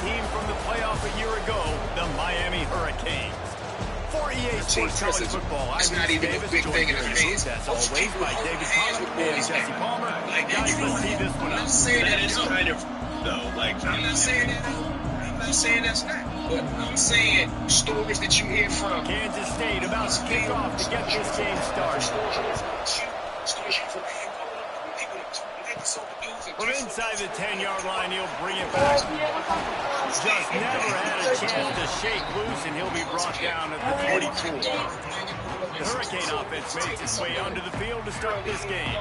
team from the playoff a year ago, the Miami Hurricanes. For EA Sports College Football, I'm Davis, joined here in the booth, as always, by David Pollack and Jesse Palmer. Guys, let's see this one out. I'm saying that is kind of, though. Like, I'm not saying that. I'm not saying that's not. But I'm saying stories that you hear from Kansas State about to kick off to get this game started. From inside the 10-yard line, he'll bring it back. Just never had a chance to shake loose, and he'll be brought down at the 44. The Hurricane offense makes its way onto the field to start this game.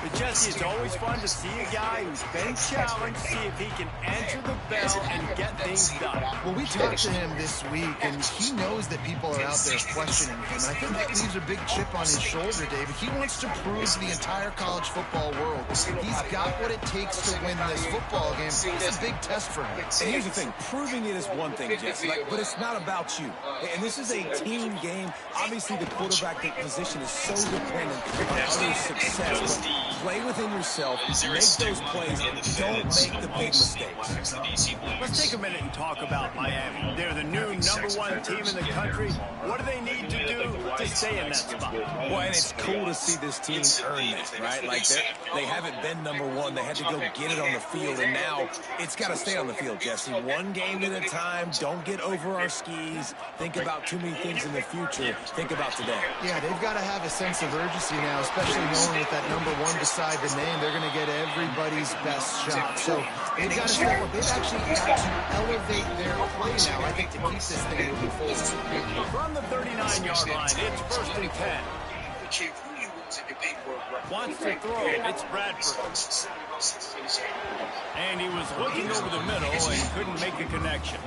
But Jesse, it's always fun to see a guy who's been challenged, see if he can answer the bell and get things done. Well, we talked to him this week, and he knows that people are out there questioning him. I think that leaves a big chip on his shoulder, David. He wants to prove to the entire college football world he's got what it takes to win this football game. It's a big test for him. And here's the thing. Proving it is one thing, Jesse, but it's not about you. And this is a team game. Obviously, the quarterback position is so dependent on others' success. Play within yourself, make those plays, and don't make the big mistakes. Let's take a minute and talk about Miami. They're the new #1 team in the country. What do they need to do to stay in that spot? Well, and it's cool to see this team earn that, right? Like, they haven't been #1. They had to go get it on the field, and now it's got to stay on the field, Jesse. One game at a time. Don't get over our skis. Think about too many things in the future. Think about today. Yeah, they've got to have a sense of urgency now, especially knowing with that #1 beside the name, they're going to get everybody's best shot. So they've got to step up. They've actually got to elevate their play now, I think, to keep this thing moving forward. From the 39-yard line, it's 1st and 10. Wants to throw. It's Bradford. And he was looking over the middle and couldn't make a connection.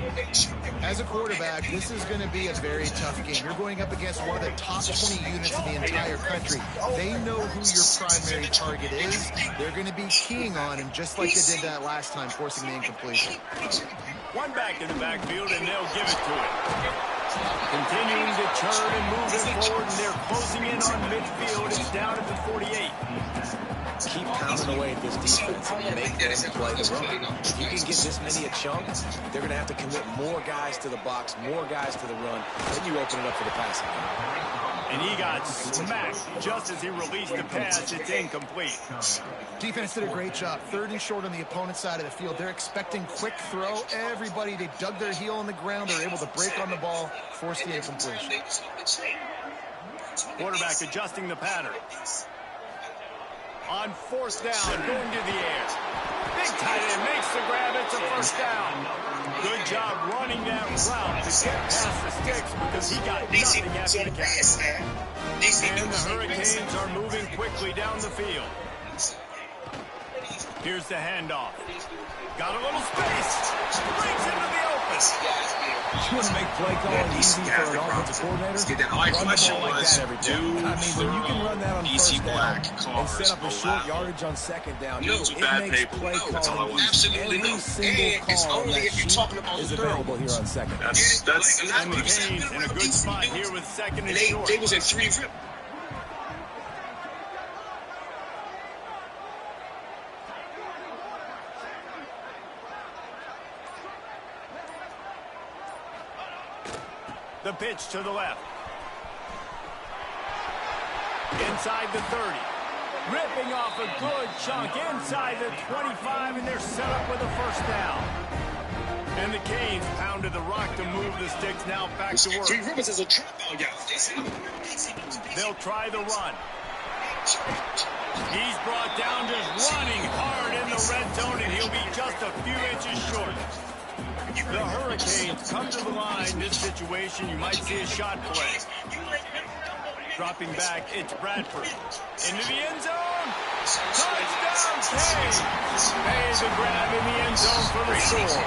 As a quarterback, this is going to be a very tough game. You're going up against one of the top 20 units in the entire country. They know who your primary target is. They're going to be keying on him, just like they did that last time, forcing the incompletion. One back in the backfield, and they'll give it to him. Continuing to churn and move it forward, and they're closing in on midfield. It's down at the 48. Keep pounding away at this defense and make them play the run. If you can get this many a chunk, they're going to have to commit more guys to the box, more guys to the run. Then you open it up for the passing game. And he got smacked just as he released the pass. It's incomplete. Defense did a great job. 3rd and short on the opponent's side of the field. They're expecting quick throw. Everybody, they dug their heel on the ground. They're able to break on the ball, force the incompletion. Quarterback adjusting the pattern. On 4th down, going to the air. Big tight end makes the grab. It's a 1st down. Good job running that route to get past the sticks because he got nothing after the catch. And the Hurricanes are moving quickly down the field. Here's the handoff. Got a little space. Brings into the open. You want to make play calling easy for an offensive coordinator? My question was, when you can run that on 1st down and set up a short yardage on 2nd down, it makes play calling easy. Every single call on that sheet is available here on 2nd. And the Canes in a good spot here with 2nd and short. They was in 3 rip. The pitch to the left. Inside the 30. Ripping off a good chunk inside the 25, and they're set up with a 1st down. And the Canes pounded the rock to move the sticks now back to work. 3 Rivers is a trap. They'll try the run. He's brought down just running hard in the red zone, and he'll be just a few inches short. The Hurricanes come to the line. This situation, you might see a shot play. Dropping back, it's Bradford. Into the end zone. Touchdown, Canes. Pays the grab in the end zone for the score.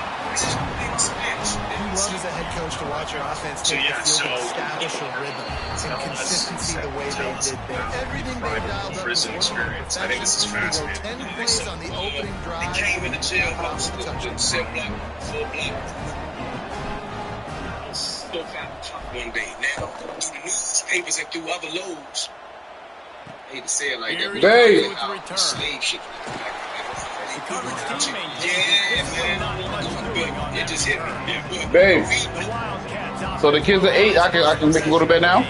You love as a head coach to watch your offense take the field and establish a rhythm and consistency the way they did there. Everything they dialed up was experience. I think this is fascinating. 10 plays on the opening drive. They came in the jailhouse, cell block, full block. Still found one day. Now, through the newspapers and through other loads, I hate to say it like that, but slave shit. The coverage team ain't not much to do. It just hit me. Babe. So the kids are 8. I can make them go to bed now.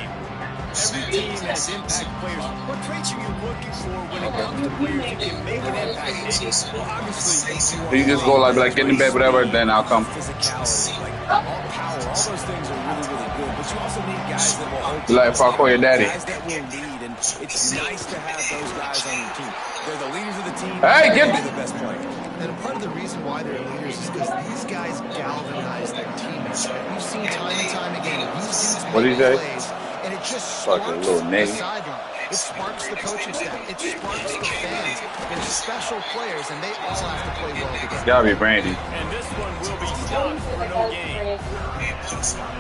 Every team has impact players. What traits are you looking for when it comes to players who can make an impact? Well, obviously, You just go like get in bed, whatever, then I'll come. Physicality, like all power, all those things are really, really good. But you also need guys that will hold You like if I call your daddy? guys that will lead, and it's nice to have those guys on your team. They're the leaders of the team. Hey, get the best player. And part of the reason why they're leaders is because these guys galvanize their teammates. We've seen time and time again. These dudes What do you make say? plays, and it just Like a sparks little the nigga. sideline. It sparks the coaching staff. It sparks the fans. They're special players, and they all have to play well together. Gotta be Brandy. and this one will be stopped for no gain.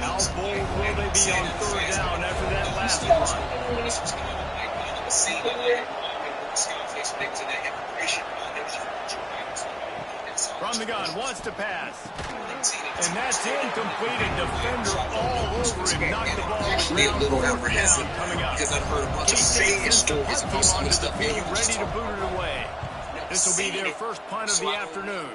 How bold will they be on third down after that last one? From the gun, wants to pass. And that's incomplete. A defender all over him. Knocked the ball Actually, a around little fourth apprehensive down coming up. because I've heard a bunch of He saying takes stories the about team some of onto the the stuff field, you ready to boot it away. This will be their first punt of the afternoon.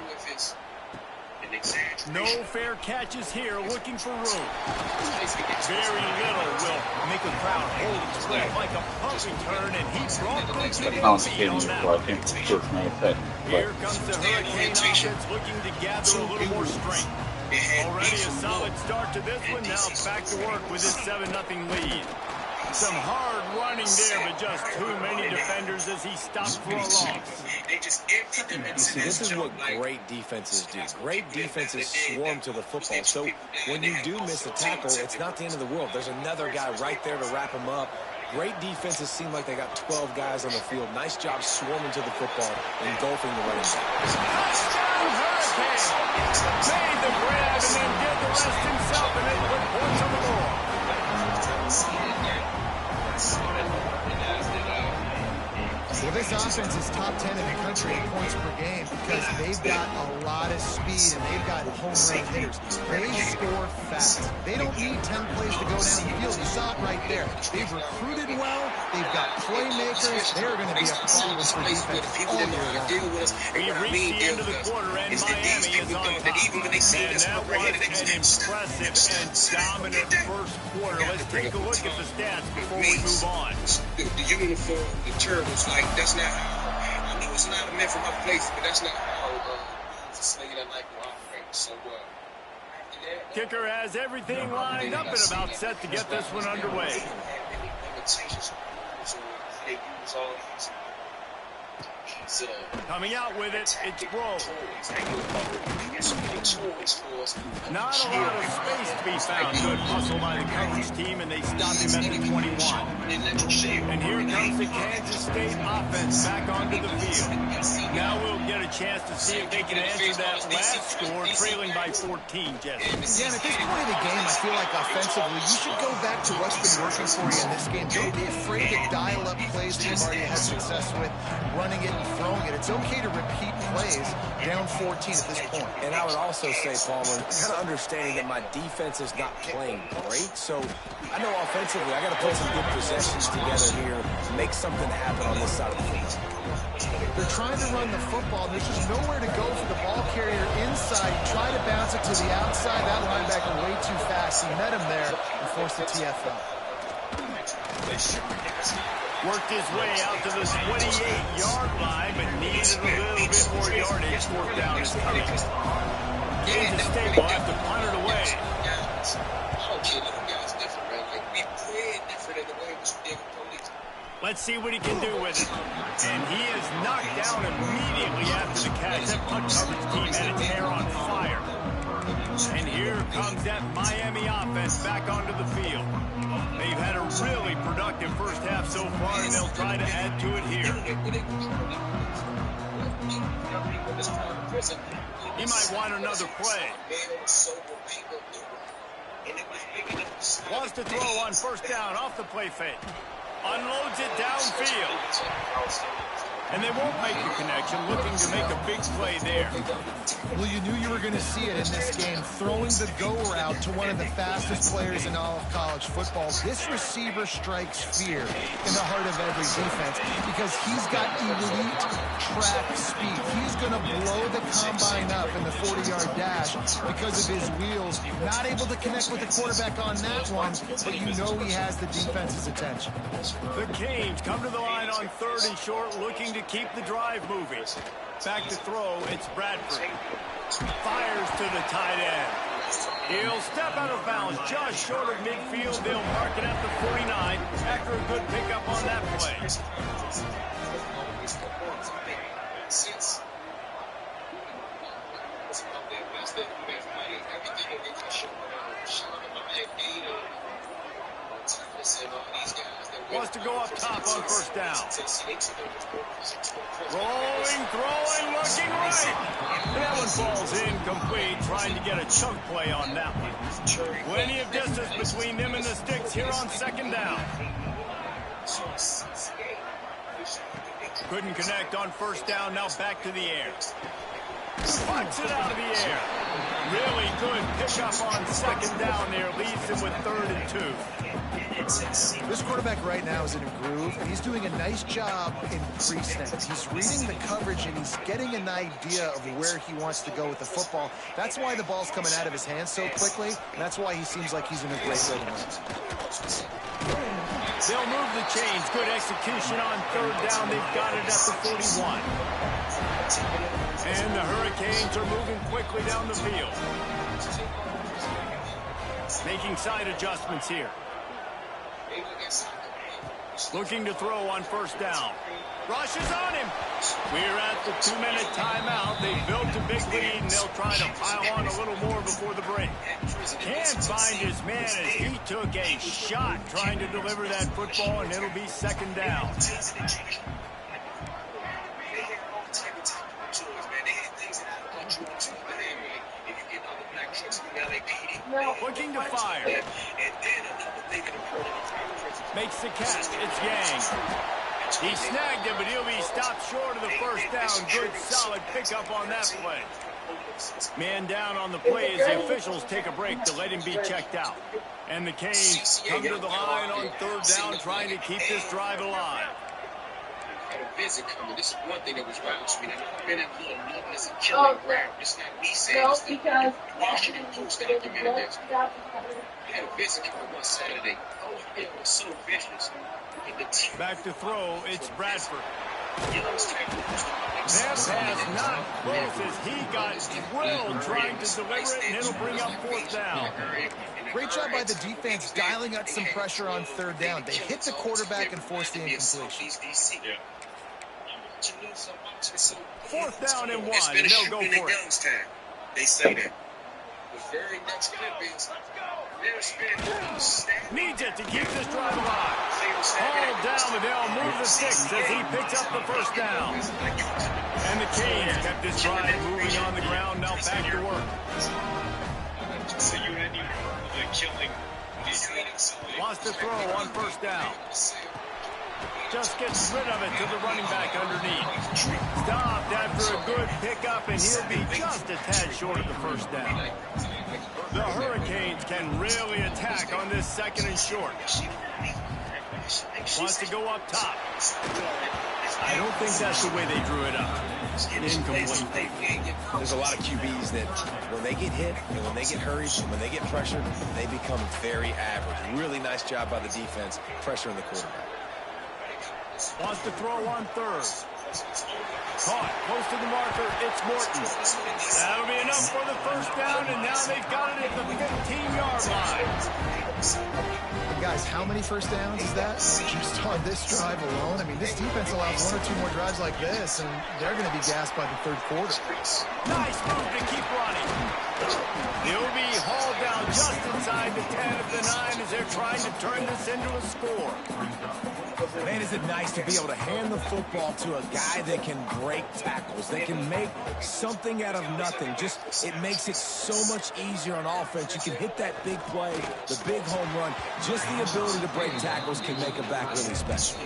No fair catches here, looking for room. Very little will make a crowd hold its breath like a pumping turn, and he brought them to their feet on that one. Here comes the Hurricane offense looking to gather a little more strength. Already a solid start to this one, now back to work with his 7-0 lead. Some hard running there, but just too many defenders as he stopped for a loss. See, this is what great defenses do. Great defenses swarm to the football. So when you do miss a tackle, it's not the end of the world. There's another guy right there to wrap him up. Great defenses seem like they got 12 guys on the field. Nice job swarming to the football, engulfing the running back. Touchdown Hurricane! Made the grab and then did the rest himself and then put points on the board. Well, this offense is top 10 in the country in points per game because they've got a lot of speed and they've got home run hitters. They score fast. They don't need 10 plays to go down the field. You saw it right there. They've recruited well. They've got playmakers. They're going to be a problem for defense all year long. We reached the end of the quarter and Miami is on top. And that was an impressive and dominant first quarter. Let's take a look at the stats before we move on. The uniform, the turtles, like, that's not how, I know it's not meant for my place, but that's not how the slate I like to operate. So, Kicker has everything lined up and about set to get this one underway. Coming out with it, it's Rowe. Not a lot of space to be found. Good hustle by the coverage team, and they stop him at the 21. And here comes the Kansas State offense back onto the field. Now we'll get a chance to see if they can answer that last score, trailing by 14, Jesse. Yeah, and at this point of the game, I feel like offensively, you should go back to what's been working for you in this game. Don't be afraid to dial up plays that you've already had success with, running it and throwing it. It's okay to repeat plays down 14 at this point. And I would also say, Palmer, kind of understanding that my defense is not playing great, so I know offensively I got to put some good possessions together here, make something happen on this side of the field. They're trying to run the football. There's just nowhere to go for the ball carrier inside. Try to bounce it to the outside. That linebacker way too fast. He met him there and forced the TFL. Worked his way out to the 28-yard line, but needed a little bit more yardage. Fourth down is coming. Kansas State will have to punt it away. Let's see what he can do with it. And he is knocked down immediately after the catch. That punt coverage team had its hair on fire. And here comes that Miami offense back onto the field. They've had a really productive first half so far, and they'll try to add to it here. He might want another play. Wants to throw on first down off the play fake. Unloads it downfield. And they won't make the connection, looking to make a big play there. Well, you knew you were going to see it in this game, throwing the go route to one of the fastest players in all of college football. This receiver strikes fear in the heart of every defense because he's got elite track speed. He's going to blow the combine up in the 40-yard dash because of his wheels. Not able to connect with the quarterback on that one, but you know he has the defense's attention. The Canes come to the line on 3rd and short, looking to keep the drive moving. Back to throw, it's Bradford. Fires to the tight end. He'll step out of bounds just short of midfield. They'll mark it at the 49 after a good pickup on that play. Wants to go up top on 1st down. Rolling, throwing, looking right. That one falls incomplete, trying to get a chunk play on that one. Plenty of distance between them and the sticks here on 2nd down. Couldn't connect on 1st down, now back to the air. Punts it out of the air. Really good pickup on 2nd down there, leaves him with 3rd and 2. This quarterback right now is in a groove, and he's doing a nice job in pre-snap. He's reading the coverage, and he's getting an idea of where he wants to go with the football. That's why the ball's coming out of his hands so quickly, and that's why he seems like he's in a great rhythm. They'll move the chains. Good execution on 3rd down. They've got it at the 41. And the Hurricanes are moving quickly down the field. Making side adjustments here. Looking to throw on 1st down. Rush is on him. We're at the 2-minute timeout. They built a big lead, and they'll try to pile on a little more before the break. Can't find his man as he took a shot trying to deliver that football, and it'll be 2nd down. Looking to fire. Makes the catch. It's Yang. He snagged it, but he'll be stopped short of the 1st down. Good, solid pickup on that play. Man down on the play as the officials take a break to let him be checked out. And the Canes come to the line on 3rd down, trying to keep this drive alive. Visit coming. This is one thing that was wrong with me. I've been at little nothing as a killing ground. It's not me saying this. The Washington Post documented that. We had a visit coming one Saturday. Oh, it was so vicious. Back to throw, it's Bradford. That pass not close as he got drilled trying to deliver it, and it'll bring up 4th down. Great job by the defense dialing up some pressure on 3rd down. They hit the quarterback and forced the incompletion. 4th down and 1, and they'll go for it. They say that. The very next clip is needs it to keep this drive alive. Hauled down, but they'll move the sticks as he picks up the 1st down. And the Canes kept this drive moving on the ground, now back to work. So you hadn't even heard of the killing. Wants to throw on 1st down. Just gets rid of it to the running back underneath. Stopped after a good pickup, and he'll be just a tad short of the 1st down. The Hurricanes can really attack on this 2nd and short. Wants to go up top. I don't think that's the way they drew it up. Incomplete. There's a lot of QBs that when they get hit and when they get hurried and when they get pressured, they become very average. Really nice job by the defense pressuring the quarterback. Wants to throw on 3rd. Caught close to the marker. It's Morton. That'll be enough for the 1st down, and now they've got it at the 15-yard line. Guys, how many 1st downs is that? Just on this drive alone. I mean, this defense allows 1 or 2 more drives like this, and they're going to be gassed by the 3rd quarter. Nice move to keep running. He'll be hauled down just inside the 10 of the 9 as they're trying to turn this into a score. Man, is it nice to be able to hand the football to a guy that can break tackles, that can make something out of nothing. Just, it makes it so much easier on offense. You can hit that big play, the big home run. Just the ability to break tackles can make a back really special.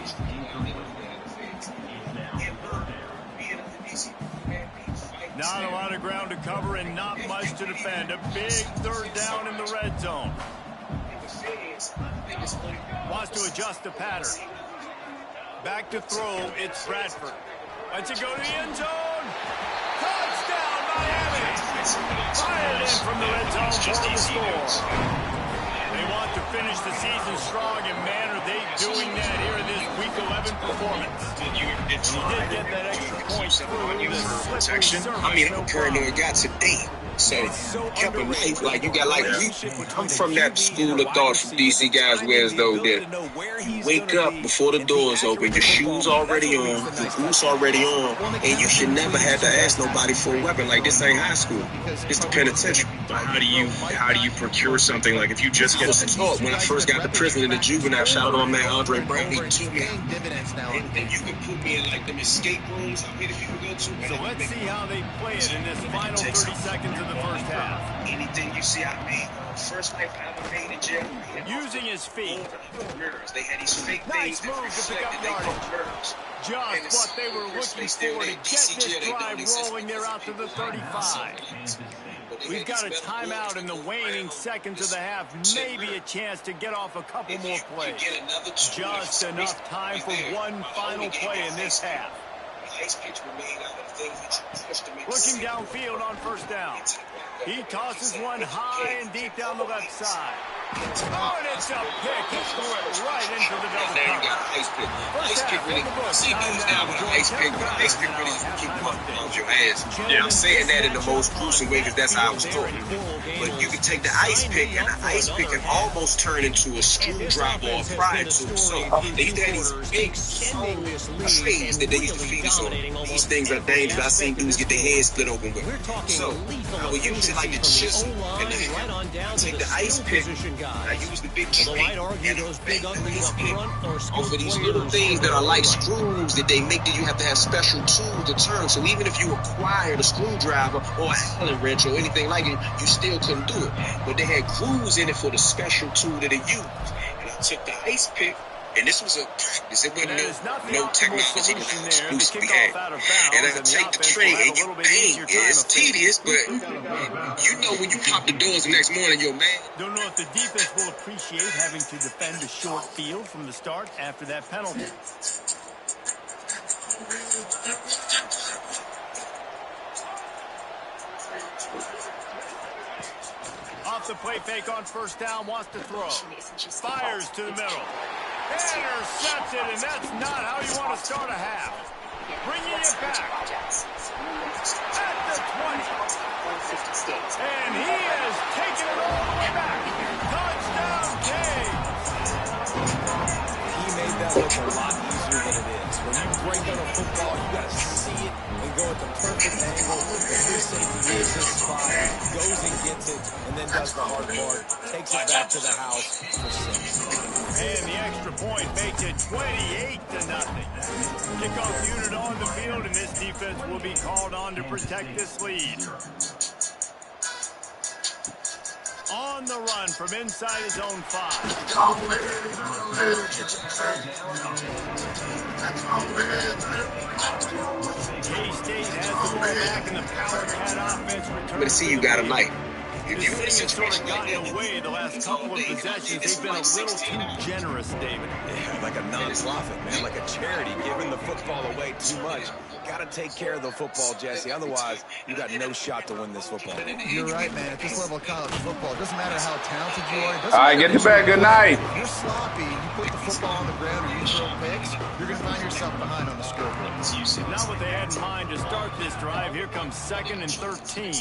Not a lot of ground to cover and not much to defend. A big third down in the red zone. Wants to adjust the pattern. Back to throw, it's Bradford. Lets it go to the end zone. Touchdown, Miami! Fired in from the red zone for the score. They want to finish the season strong, and man, are they doing that here in this Week 11 performance. He did get that extra point through the protection. I mean, I'm paranoid guy today. So, kept a knife, like, you got, like, I'm from that school of thought from DC guys where as though that you wake up before the doors open, your shoes already on, your boots already on, and you should never have to ask nobody for a weapon. Like, this ain't high school. It's the penitentiary. How do you procure something? Like, if you just get taught when I first got to prison in the juvenile, shout out to my man Andre Brown, he took me, and you can put me in, like, them escape rooms I made people go to. So let's see how they play it in this final 30 seconds of the first half. Anything you see I made, first life I ever made in jail. Using his feet. They had these fake Nice things move that to pick up reflected. Just what they were looking for to get this drive rolling there out to the 35. We've got a timeout in the waning seconds of the half. Maybe a chance to get off a couple more plays. Just enough time for one final play in this half. Looking downfield on first down. He tosses one high and deep down the left side. Oh, and it's a pick. He threw it right into the double cover. Ice pick really, see dudes now with an ice pick, but an ice pick really keep on your ass. Yeah, I'm saying that in the most gruesome way because that's how I was taught. But you can take the ice pick, and the ice pick can almost turn into a screwdriver or a pry tool. So they used to have these big trays that they used to feed us on. These things are dangerous. I've seen dudes get their heads split open with. So I would use it like the chisel, and then take the ice pick. I use the big tray and those big ice pick over these little things that are like screws that they make that you have to have special tools to turn. So even if you acquired a screwdriver or an Allen wrench or anything like it, you still couldn't do it. But they had grooves in it for the special tool that they used. And I took the ice pick. And this was a practice. It wasn't no technology that I exclusively had. And I take the tray and you bang. It's tedious, but you know when you pop the doors the next morning, you're mad. Don't know if the defense will appreciate having to defend a short field from the start after that penalty. Off the play fake on first down, wants to throw. Fires to the middle. Intercepted, and that's not how you want to start a half. Bringing it back. At the 20. And he has taken it all the way back. Touchdown, James. He made that look a lot easier than it is. When you break on a football, you got to see it and go at the perfect angle. The free safety uses his spot, goes and gets it, and then does the hard part, takes it back to the house for 6. And the extra point makes it 28-0. Kickoff unit on the field, and this defense will be called on to protect this lead. On the run from inside his own 5. K-State has the ball back in the power cat offense return. But see, you got a night. The city has sort of gotten away the last couple of possessions. They've been a little too generous, David. Yeah, like a non-profit, man, like a charity, giving the football away too much. Got to take care of the football, Jesse. Otherwise, you got no shot to win this football. You're right, man. At this level of college football, it doesn't matter how talented you are. All right, get the back. Good night. If you're sloppy and you put the football on the ground or you throw picks, you're going to find yourself behind on the scoreboard. Not what they had in mind to start this drive. Here comes 2nd and 13.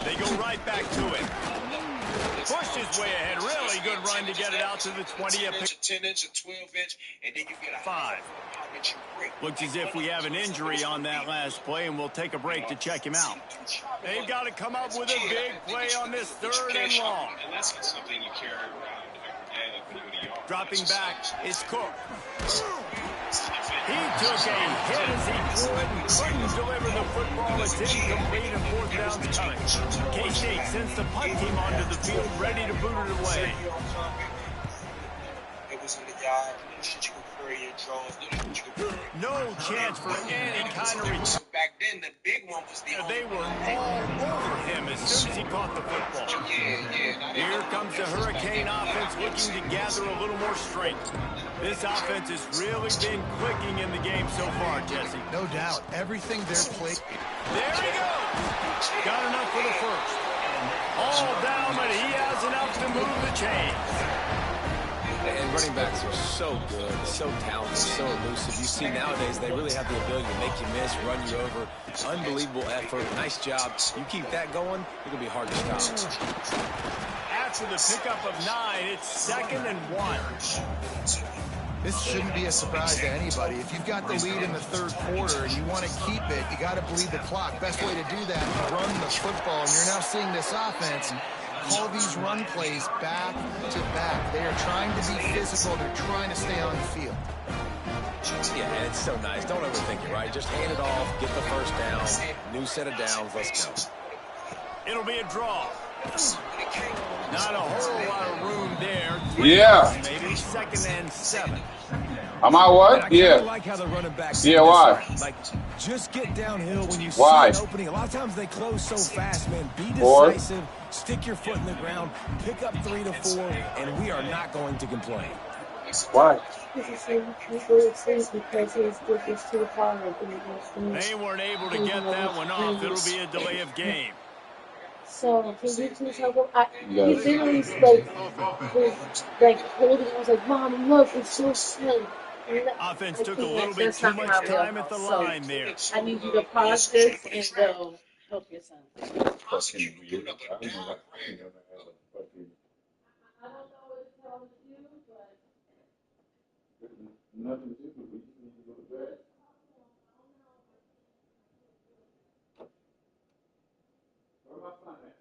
They go right back to it. Pushed his way ahead. Really good run to get it out to the 20. 10-inch, a 12-inch, and then you get a 5. Looks as if we have an injury on that last play, and we'll take a break to check him out. They've got to come up with a big play on this 3rd and long. And that's something you carry around every day when you go to yard. Dropping back is Cook. He took a hit as he threw it and couldn't deliver the football. It's incomplete and 4th down's coming. K-State sends the punt team onto the field, ready to boot it away. It was in the yard. No chance for any kind of return. Back then, the big one was the They were all over him as soon as he caught the football. Here comes the Hurricane offense looking to gather a little more strength. This offense has really been clicking in the game so far, Jesse. No doubt. Everything they're playing. There he goes. Got enough for the first. All down, but he has enough to move the chains. And running backs are so good, so talented, so elusive. You see nowadays they really have the ability to make you miss, run you over. Unbelievable effort. Nice job. You keep that going, it'll be hard to stop. After the pickup of 9, it's 2nd and 1. This shouldn't be a surprise to anybody. If you've got the lead in the third quarter and you want to keep it, you got to bleed the clock. Best way to do that is run the football. And you're now seeing this offense call these run plays back to back. They are trying to be physical. They're trying to stay on the field. Yeah, and it's so nice. Don't overthink it, right? Just hand it off, get the first down, new set of downs, let's go. It'll be a draw. Not a whole lot of room there. Yeah. Maybe 2nd and 7. Am I what? Yeah. Like how the running backs why? Like, just get downhill when you Why? see an opening. A lot of times they close so fast, man. Be decisive, stick your foot in the ground, pick up 3 to 4, and we are not going to complain. Why? Because his dick is too hard. They weren't able to get that one off. It'll be a delay of game. So, can you please help him? He literally, was holding it. I was like, Mom, look, it's so silly. Offense took a little bit too much time at the line there. I need you to pause this and go help your son. Fucking weird. I don't know what fucking. I don't know what to tell you, but. Nothing to do. We just need to go to bed. Where am I finding it?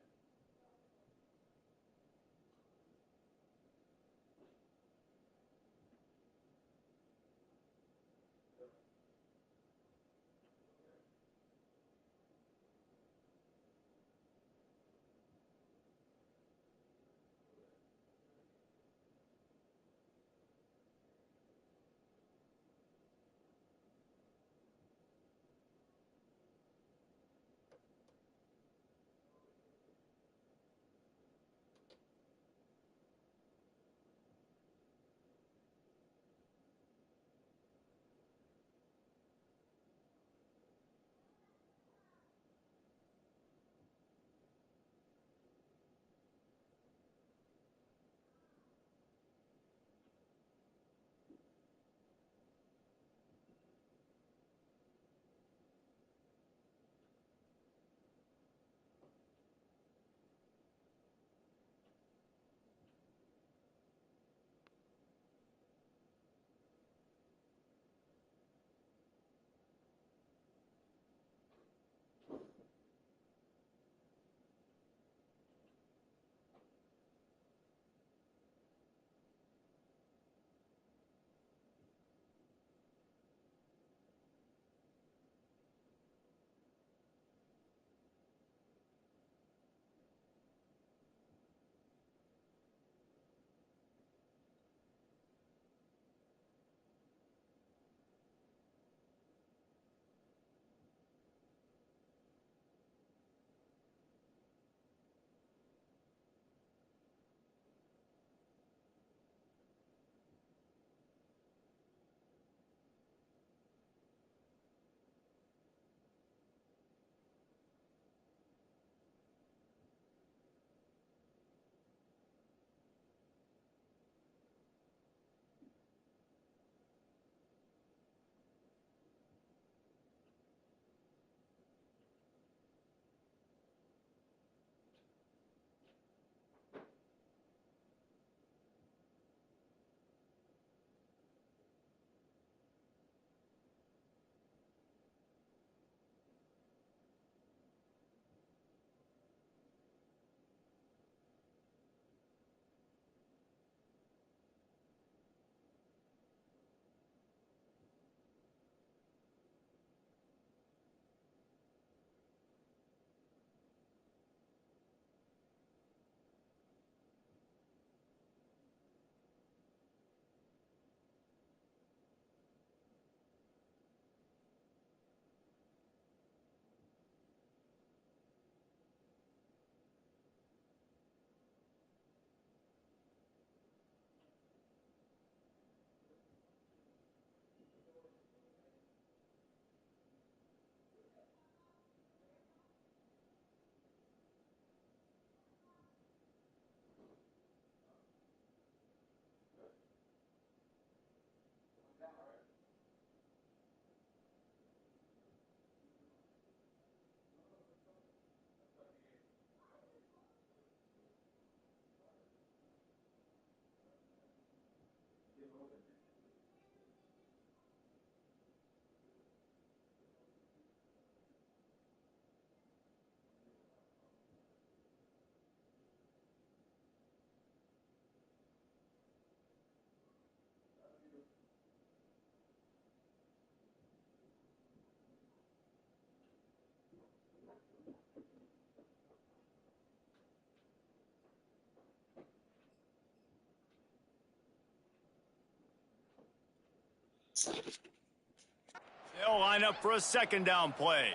They'll line up for a second down play.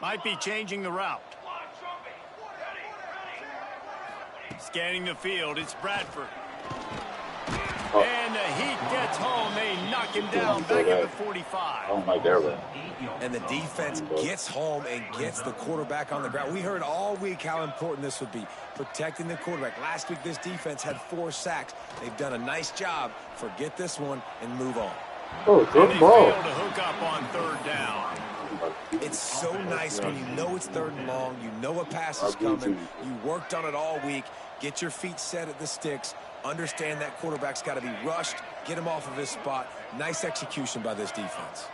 Might be changing the route. Scanning the field, it's Bradford. And the Heat gets home. They knock him down back at the 45. I don't like that right. And the defense gets home and gets the quarterback on the ground. We heard all week how important this would be, protecting the quarterback. Last week, this defense had 4 sacks. They've done a nice job. Forget this one and move on. Oh, good ball. Failed to hook up on third down. It's so nice when you know it's third and long, you know a pass is coming, you worked on it all week, get your feet set at the sticks, understand that quarterback's got to be rushed, get him off of his spot. Nice execution by this defense.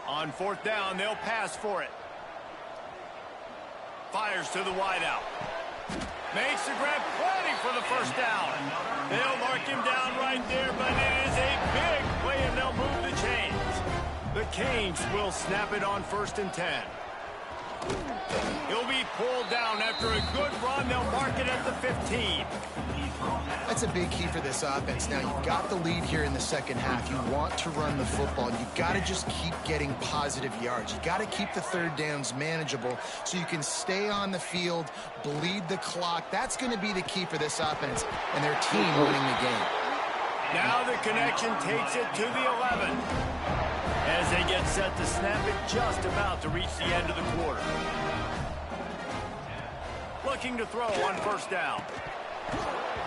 On fourth down, they'll pass for it. Fires to the wideout. Makes the grab, plenty for the first down. They'll mark him down right there, but it is a big play, and they'll move the chains. The Canes will snap it on 1st and 10. He'll be pulled down after a good run. They'll mark it at the 15. That's a big key for this offense. Now, you've got the lead here in the second half. You want to run the football. You've got to just keep getting positive yards. You've got to keep the third downs manageable so you can stay on the field, bleed the clock. That's going to be the key for this offense and their team winning the game. Now the connection takes it to the 11. As they get set to snap it, just about to reach the end of the quarter. Looking to throw on first down.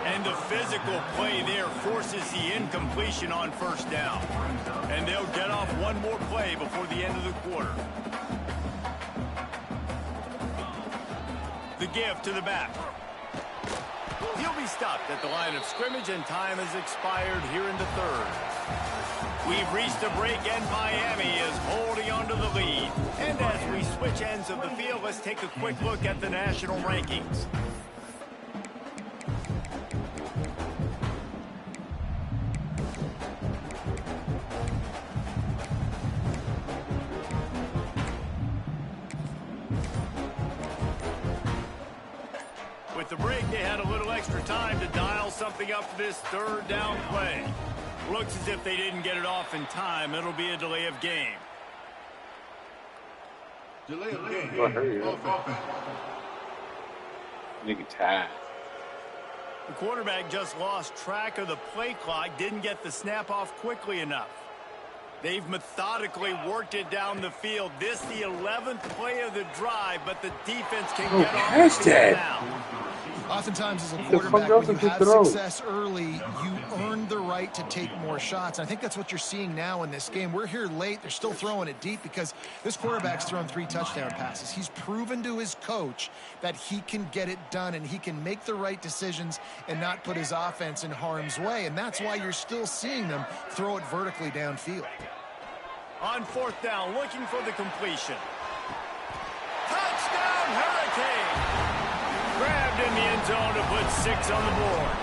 And the physical play there forces the incompletion on first down. And they'll get off one more play before the end of the quarter. The give to the back. He'll be stopped at the line of scrimmage, and time has expired here in the third. We've reached a break, and Miami is holding on to the lead. And as we switch ends of the field, let's take a quick look at the national rankings. With the break, they had a little extra time to dial something up for this third down play. Looks as if they didn't get it off in time. It'll be a delay of game. Delay of game. Nigga tired. The quarterback just lost track of the play clock, didn't get the snap off quickly enough. They've methodically worked it down the field. This the 11th play of the drive, but the defense can get off the field now. Oftentimes, as a quarterback, when you have success early, you earn the right to take more shots. And I think that's what you're seeing now in this game. We're here late. They're still throwing it deep because this quarterback's thrown 3 touchdown passes. He's proven to his coach that he can get it done and he can make the right decisions and not put his offense in harm's way. And that's why you're still seeing them throw it vertically downfield. On fourth down, looking for the completion. Touchdown, Hurricane! Grabbed in the end zone to put 6 on the board.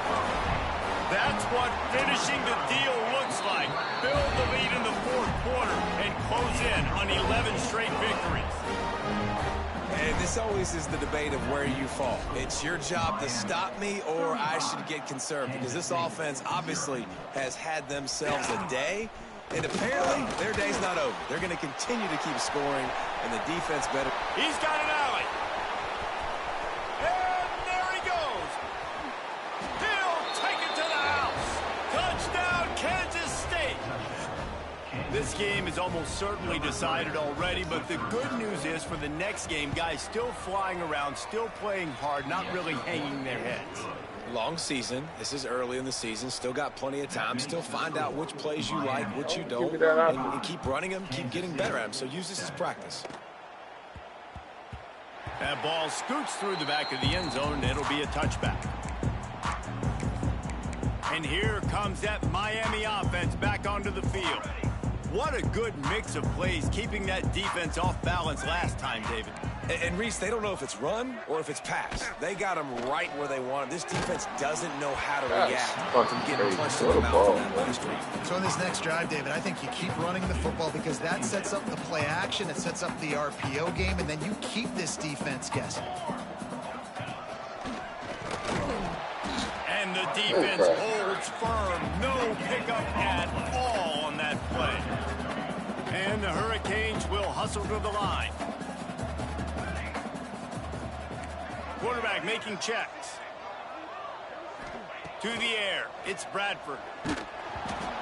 That's what finishing the deal looks like. Build the lead in the fourth quarter and close in on 11 straight victories. And this always is the debate of where you fall. It's your job to stop me or I should get conserved, because this offense obviously has had themselves a day. And apparently, their day's not over. They're going to continue to keep scoring, and the defense better. He's got an alley. And there he goes. He'll take it to the house. Touchdown, Kansas State. This game is almost certainly decided already, but the good news is for the next game, guys still flying around, still playing hard, not really hanging their heads. Long season. This is early in the season. Still got plenty of time. Still find out which plays you like, which you don't, and keep running them, keep getting better at them. So use this as practice. That ball scoots through the back of the end zone, and it'll be a touchback. And here comes that Miami offense back onto the field. What a good mix of plays, keeping that defense off balance last time, David. And Reese, they don't know if it's run or if it's pass. They got them right where they want them. This defense doesn't know how to react from getting punched in the mouth in that last week. So in this next drive, David, I think you keep running the football because that sets up the play action, it sets up the RPO game, and then you keep this defense guessing. And the defense holds firm. No pickup at all on that play. And the Hurricanes will hustle to the line. Quarterback making checks. To the air. It's Bradford.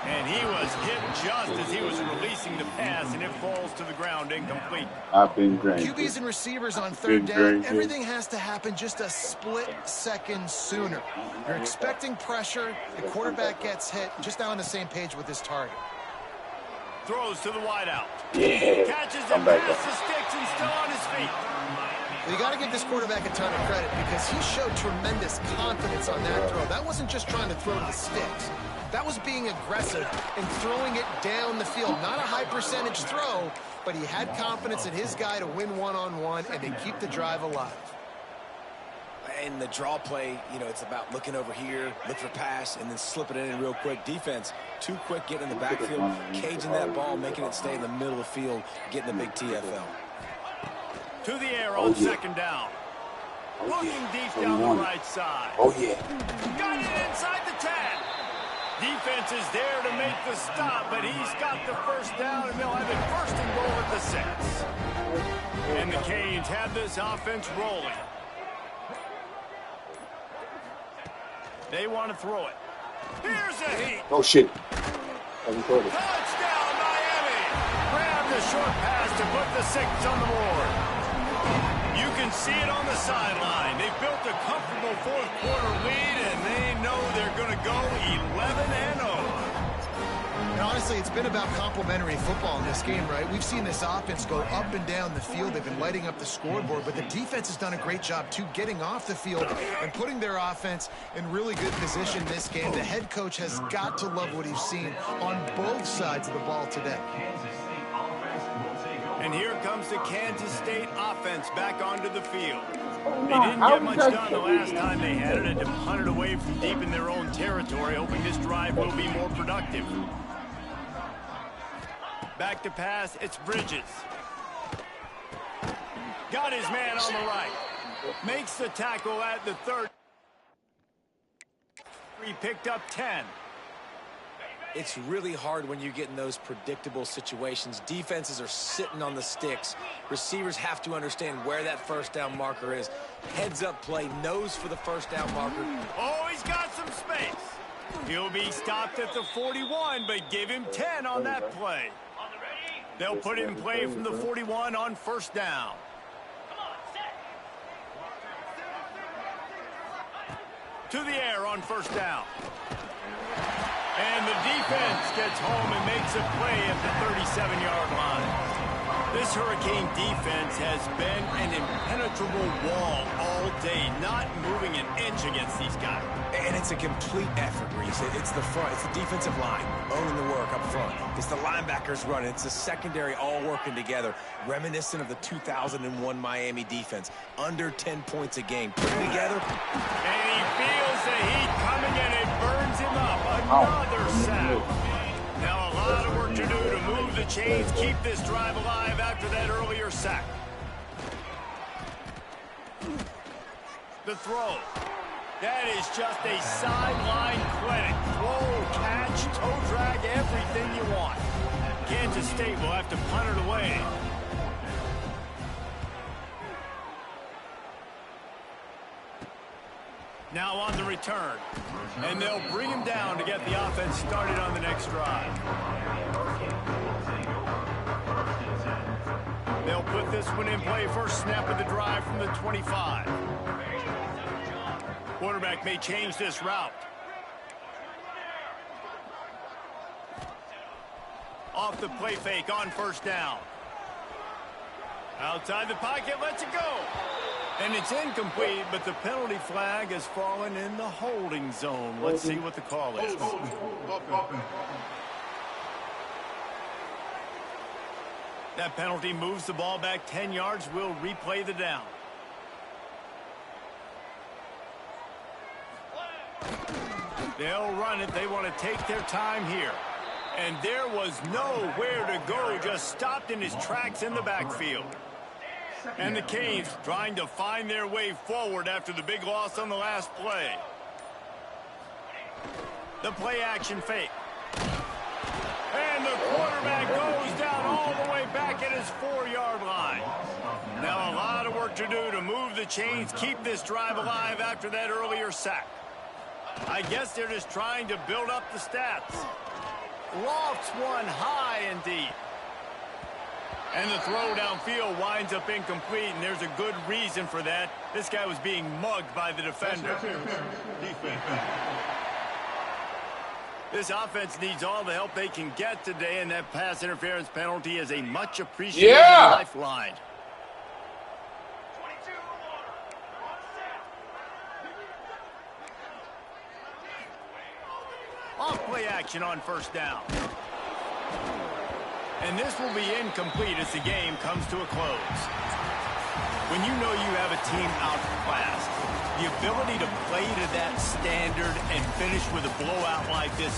And he was hit just as he was releasing the pass, and it falls to the ground incomplete. I've been drinking. QBs and receivers on third down, everything has to happen just a split second sooner. You're expecting pressure, the quarterback gets hit, just now on the same page with his target. Throws to the wideout. Yeah. Catches it past the sticks and still on his feet. Well, you got to give this quarterback a ton of credit because he showed tremendous confidence on that throw. That wasn't just trying to throw to the sticks. That was being aggressive and throwing it down the field. Not a high percentage throw, but he had confidence in his guy to win one-on-one and to keep the drive alive. In the draw play, you know, it's about looking over here, look for pass, and then slipping it in real quick. Defense, too quick getting in the backfield, caging that ball, making it stay in the middle of the field, getting the big TFL. To the air on second down. Looking deep down the right side. Oh, yeah. Got it inside the 10. Defense is there to make the stop, but he's got the first down, and they'll have it first and goal at the 6. And the Canes have this offense rolling. They want to throw it. Here's a heat. Oh, shit. Touchdown, Miami. Grab the short pass to put the 6 on the board. You can see it on the sideline. They've built a comfortable fourth-quarter lead, and they know they're going to go 11-0. And honestly, it's been about complementary football in this game, right? We've seen this offense go up and down the field. They've been lighting up the scoreboard, but the defense has done a great job, too, getting off the field and putting their offense in really good position this game. The head coach has got to love what he's seen on both sides of the ball today. And here comes the Kansas State offense back onto the field. They didn't get much done the last time they had it and to punt it away from deep in their own territory, hoping this drive will be more productive. Back to pass, it's Bridges. Got his man on the right. Makes the tackle at the 30. He picked up 10. It's really hard when you get in those predictable situations. Defenses are sitting on the sticks. Receivers have to understand where that first down marker is. Heads up play, nose for the first down marker. Oh, he's got some space. He'll be stopped at the 41, but give him 10 on that play. They'll put it in play from the 41 on first down. To the air on first down. And the defense gets home and makes a play at the 37-yard line. This Hurricane defense has been an impenetrable wall all day, not moving an inch against these guys. And it's a complete effort, Reese. It's the front, it's the defensive line owning the work up front. It's the linebackers running. It's the secondary all working together, reminiscent of the 2001 Miami defense. Under 10 points a game. Put it together. And he feels the heat coming and it burns him up. Another sack. Now a lot of work to do to move the chains, keep this drive alive after that earlier sack. The throw. That is just a sideline clinic. Throw, catch, toe drag, everything you want. Kansas State will have to punt it away. Now on the return. And they'll bring him down to get the offense started on the next drive. They'll put this one in play first snap of the drive from the 25. Quarterback may change this route. Off the play fake on first down. Outside the pocket, lets it go. And it's incomplete, but the penalty flag has fallen in the holding zone. Let's see what the call is. That penalty moves the ball back 10 yards. We'll replay the down. They'll run it. They want to take their time here. And there was nowhere to go, just stopped in his tracks in the backfield. And the Canes trying to find their way forward after the big loss on the last play. The play action fake. And the quarterback goes down all the way back at his 4-yard line. Now a lot of work to do to move the chains, keep this drive alive after that earlier sack. I guess they're just trying to build up the stats. Lofts one high and deep. And the throw downfield winds up incomplete, and there's a good reason for that. This guy was being mugged by the defender. This offense needs all the help they can get today, and that pass interference penalty is a much appreciated lifeline. Off play action on first down. And this will be incomplete as the game comes to a close. When you know you have a team outclassed, the ability to play to that standard and finish with a blowout like this